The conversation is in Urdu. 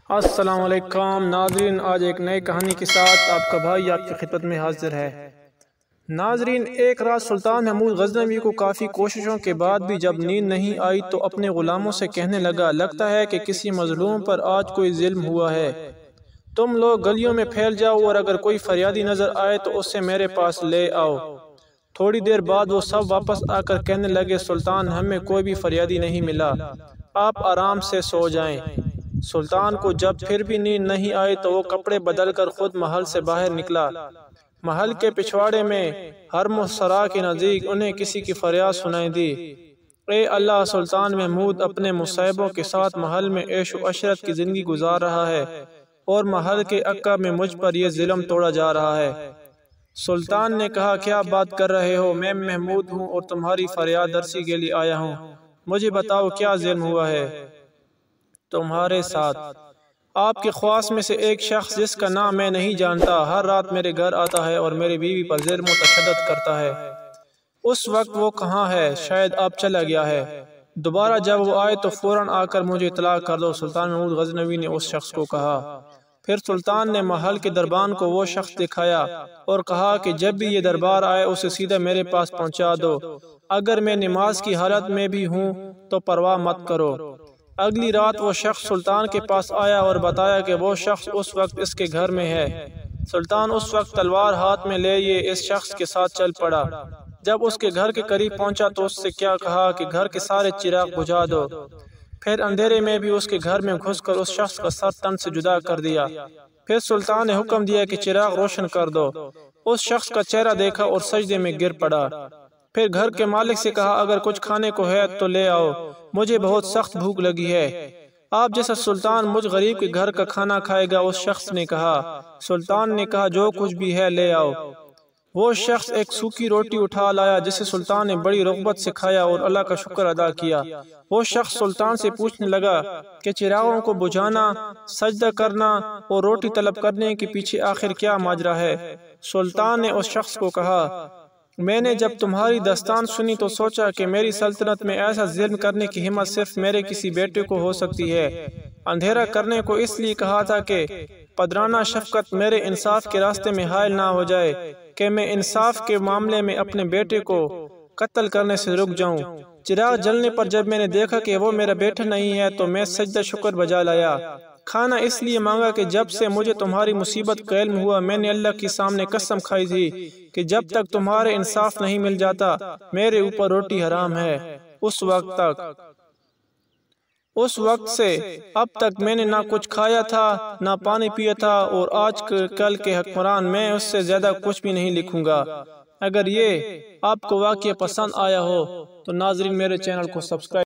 السلام علیکم ناظرین، آج ایک نئی کہانی کے ساتھ آپ کا بھائی آپ کی خدمت میں حاضر ہے۔ ناظرین، ایک رات سلطان محمود غزنوی کو کافی کوششوں کے بعد بھی جب نیند نہیں آئی تو اپنے غلاموں سے کہنے لگا، لگتا ہے کہ کسی مظلوم پر آج کوئی ظلم ہوا ہے۔ تم لوگ گلیوں میں پھیل جاؤ اور اگر کوئی فریادی نظر آئے تو اسے میرے پاس لے آؤ۔ تھوڑی دیر بعد وہ سب واپس آ کر کہنے لگے، سلطان ہمیں کوئی بھی فریادی نہیں ملا، آپ آرام سے سو جائیں۔ سلطان کو جب پھر بھی نیند نہیں آئی تو وہ کپڑے بدل کر خود محل سے باہر نکلا۔ محل کے پچھواڑے میں حرم السرا کے نزدیک انہیں کسی کی فریاد سنائی دی، اے اللہ، سلطان محمود اپنے مصیبوں کے ساتھ محل میں عیش و عشرت کی زندگی گزار رہا ہے اور محل کے اکا میں مجھ پر یہ ظلم توڑا جا رہا ہے۔ سلطان نے کہا، کیا بات کر رہے ہو؟ میں محمود ہوں اور تمہاری فریاد رسی کے لیے آیا ہوں۔ مجھے بتاؤ کیا ظلم ہوا ہے تمہارے ساتھ؟ آپ کے خواص میں سے ایک شخص جس کا نام میں نہیں جانتا ہر رات میرے گھر آتا ہے اور میری بیوی پر ظلم و تشدد کرتا ہے۔ اس وقت وہ کہاں ہے؟ شاید اب چلا گیا ہے۔ دوبارہ جب وہ آئے تو فوراً آ کر مجھے اطلاع کر دو، سلطان محمود غزنوی نے اس شخص کو کہا۔ پھر سلطان نے محل کے دربان کو وہ شخص دکھایا اور کہا کہ جب بھی یہ دربار آئے اسے سیدھا میرے پاس پہنچا دو، اگر میں نماز کی حالت میں بھی ہوں تو پرواہ مت کرو۔ اگلی رات وہ شخص سلطان کے پاس آیا اور بتایا کہ وہ شخص اس وقت اس کے گھر میں ہے۔ سلطان اس وقت تلوار ہاتھ میں لیے اس شخص کے ساتھ چل پڑا۔ جب اس کے گھر کے قریب پہنچا تو اس سے کیا کہا کہ گھر کے سارے چراغ بجھا دو۔ پھر اندھیرے میں بھی اس کے گھر میں گھس کر اس شخص کا سر تن سے جدا کر دیا۔ پھر سلطان نے حکم دیا کہ چراغ روشن کر دو۔ اس شخص کا چہرہ دیکھا اور سجدے میں گر پڑا۔ پھر گھر کے مالک سے کہا، اگر کچھ کھانے کو ہے تو لے آؤ، مجھے بہت سخت بھوک لگی ہے۔ آپ جیسا سلطان مجھ غریب کے گھر کا کھانا کھائے گا؟ اس شخص نے کہا۔ سلطان نے کہا، جو کچھ بھی ہے لے آؤ۔ وہ شخص ایک سوکھی روٹی اٹھا لایا جسے سلطان نے بڑی رغبت سے کھایا اور اللہ کا شکر ادا کیا۔ وہ شخص سلطان سے پوچھنے لگا کہ چراغوں کو بجھانا، سجدہ کرنا اور روٹی طلب کرنے کے پیچھے آخر کیا ماجرا ہے؟ سلطان نے اس شخص کو کہا، میں نے جب تمہاری داستان سنی تو سوچا کہ میری سلطنت میں ایسا ظلم کرنے کی ہمت صرف میرے کسی بیٹے کو ہو سکتی ہے۔ اندھیرا کرنے کو اس لیے کہا تھا کہ پدرانہ شفقت میرے انصاف کے راستے میں حائل نہ ہو جائے کہ میں انصاف کے معاملے میں اپنے بیٹے کو قتل کرنے سے رک جاؤں۔ چراغ جلنے پر جب میں نے دیکھا کہ وہ میرا بیٹا نہیں ہے تو میں سجدہ شکر بجا لایا۔ کھانا اس لیے مانگا کہ جب سے مجھے تمہاری مصیبت کا علم ہوا میں نے اللہ کے سامنے قسم کھائی تھی کہ جب تک تمہارے انصاف نہیں مل جاتا میرے اوپر روٹی حرام ہے۔ اس وقت سے اب تک میں نے نہ کچھ کھایا تھا نہ پانی پیا تھا، اور آج کل کے حکمران میں اس سے زیادہ کچھ بھی نہیں لکھوں گا۔ اگر یہ آپ کو واقعہ پسند آیا ہو تو ناظرین میرے چینل کو سبسکرائب